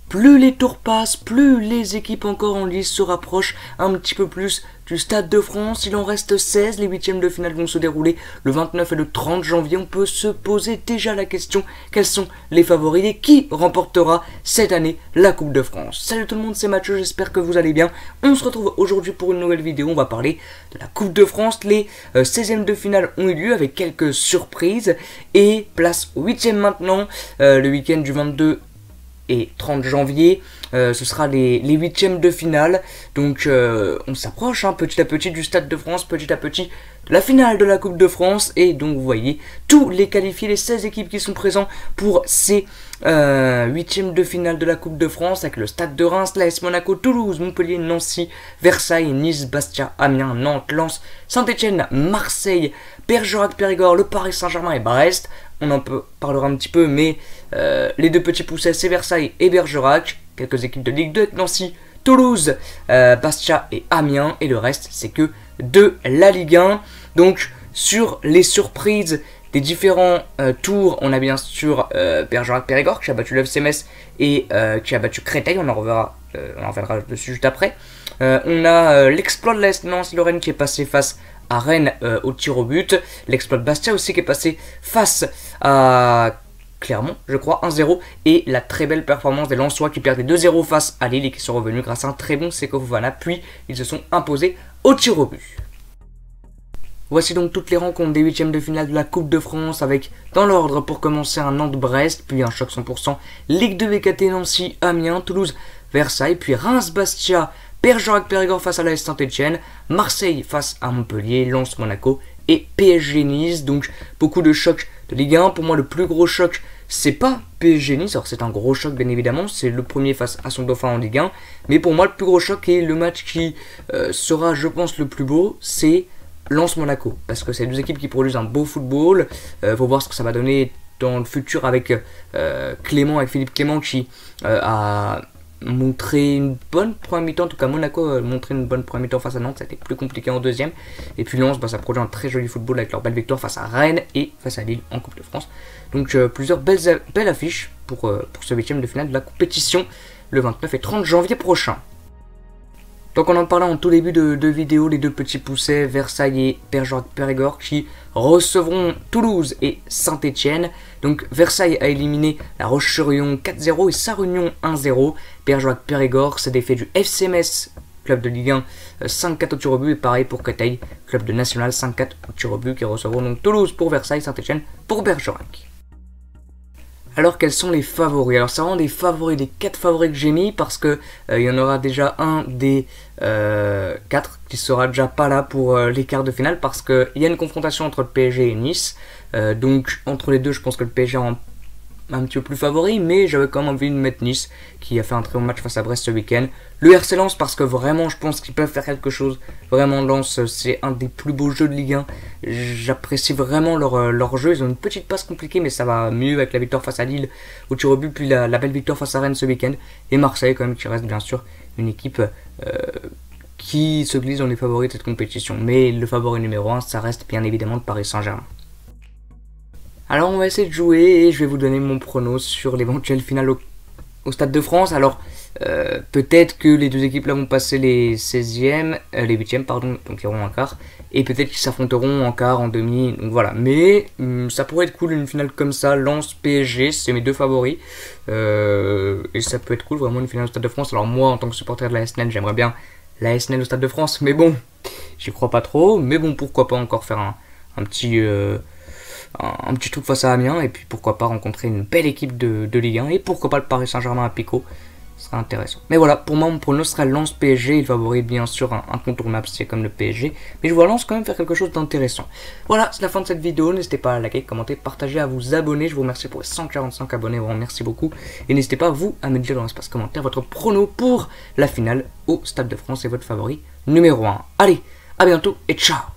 plus les tours passent, plus les équipes encore en lice se rapprochent un petit peu plus du Stade de France. Il en reste 16, les huitièmes de finale vont se dérouler le 29 et le 30 janvier. On peut se poser déjà la question, quels sont les favoris et qui remportera cette année la Coupe de France? Salut tout le monde, c'est Mathieu, j'espère que vous allez bien. On se retrouve aujourd'hui pour une nouvelle vidéo, on va parler de la Coupe de France. Les 16e de finale ont eu lieu avec quelques surprises et place au 8e maintenant, le week-end du 22 et 30 janvier, ce sera les 8e de finale. Donc on s'approche petit à petit du Stade de France, petit à petit de la finale de la Coupe de France. Et donc vous voyez tous les qualifiés, les 16 équipes qui sont présents pour ces 8e de finale de la Coupe de France, avec le Stade de Reims, l'AS Monaco, Toulouse, Montpellier, Nancy, Versailles, Nice, Bastia, Amiens, Nantes, Lens, Saint-Etienne, Marseille, Bergerac-Périgord, le Paris Saint-Germain et Brest. On en parlera un petit peu, mais les deux petits poussets, c'est Versailles et Bergerac. Quelques équipes de Ligue 2 avec Nancy, Toulouse, Bastia et Amiens. Et le reste, c'est que de la Ligue 1. Donc, sur les surprises des différents tours, on a bien sûr Bergerac-Périgord qui a battu le FC Metz et qui a battu Créteil. On en reviendra dessus juste après. On a l'exploit de l'AS Nancy-Lorraine qui est passé face à Rennes au tir au but. L'exploit de Bastia aussi qui est passé face à Clermont, je crois, 1-0. Et la très belle performance des Lensois qui perdaient 2-0 face à Lille et qui sont revenus grâce à un très bon Seko Fofana. Puis ils se sont imposés au tir au but. Voici donc toutes les rencontres des 8e de finale de la Coupe de France avec, dans l'ordre, pour commencer, un Nantes-Brest, puis un choc 100%, Ligue 2 VKT Nancy, Amiens, Toulouse, Versailles, puis Reims-Bastia, Bergerac-Périgord face à l'AS Saint-Etienne, Marseille face à Montpellier, Lens Monaco et PSG Nice. Donc beaucoup de chocs de Ligue 1. Pour moi, le plus gros choc, c'est pas PSG Nice. Alors c'est un gros choc bien évidemment, c'est le premier face à son dauphin en Ligue 1. Mais pour moi, le plus gros choc et le match qui sera, je pense, le plus beau, c'est Lens Monaco. Parce que c'est deux équipes qui produisent un beau football. Faut voir ce que ça va donner dans le futur avec Clément, avec Philippe Clément qui a montré une bonne première mi-temps. En tout cas, Monaco a montré une bonne première mi-temps face à Nantes. Ça a été plus compliqué en deuxième. Et puis Lens, ça produit un très joli football avec leur belle victoire face à Rennes et face à Lille en Coupe de France. Donc plusieurs belles affiches pour ce 8e de finale de la compétition le 29 et 30 janvier prochain. Donc on en parlait en tout début de vidéo, les deux petits poussets, Versailles et Bergerac-Périgord, qui recevront Toulouse et Saint-Etienne. Donc Versailles a éliminé la Roche-sur-Yon 4-0 et Sarre-Union 1-0. Bergerac-Périgord s'est défait du FC Metz, club de Ligue 1, 5-4 au tir au but. Et pareil pour Créteil, club de National, 5-4 au tir au but, qui recevront donc Toulouse pour Versailles, Saint-Etienne pour Bergerac. Alors quels sont les favoris? Alors c'est vraiment des favoris, des 4 favoris que j'ai mis parce que il y en aura déjà un des 4 qui sera déjà pas là pour les quarts de finale, parce qu'il y a une confrontation entre le PSG et Nice. Donc entre les deux, je pense que le PSG est un petit peu plus favori, mais j'avais quand même envie de mettre Nice qui a fait un très bon match face à Brest ce week-end. Le RC Lens parce que vraiment je pense qu'ils peuvent faire quelque chose. Vraiment Lens, c'est un des plus beaux jeux de Ligue 1. J'apprécie vraiment leur jeu. Ils ont une petite passe compliquée, mais ça va mieux avec la victoire face à Lille au tir au but, puis la belle victoire face à Rennes ce week-end. Et Marseille quand même qui reste bien sûr une équipe qui se glisse dans les favoris de cette compétition. Mais le favori numéro 1, ça reste bien évidemment le Paris Saint-Germain. Alors on va essayer de jouer et je vais vous donner mon prono sur l'éventuelle finale au Stade de France. Alors peut-être que les deux équipes là vont passer les 16e, les 8e pardon, donc ils auront un quart. Et peut-être qu'ils s'affronteront en quart, en demi, donc voilà. Mais ça pourrait être cool une finale comme ça, Lens PSG, c'est mes deux favoris. Et ça peut être cool vraiment une finale au Stade de France. Alors moi en tant que supporter de la SNL, j'aimerais bien la SNL au Stade de France. Mais bon, j'y crois pas trop. Mais bon, pourquoi pas encore faire un petit truc face à Amiens, et puis pourquoi pas rencontrer une belle équipe de Ligue 1, et pourquoi pas le Paris Saint-Germain à Pico, ce serait intéressant. Mais voilà, pour moi mon pronostic serait Lens PSG, il favorise bien sûr un incontournable, c'est comme le PSG, mais je vois Lens quand même faire quelque chose d'intéressant. Voilà, c'est la fin de cette vidéo, n'hésitez pas à liker, commenter, partager, à vous abonner, je vous remercie pour les 145 abonnés, vraiment merci beaucoup, et n'hésitez pas vous à me dire dans l'espace commentaire votre prono pour la finale au Stade de France et votre favori numéro 1. Allez, à bientôt et ciao.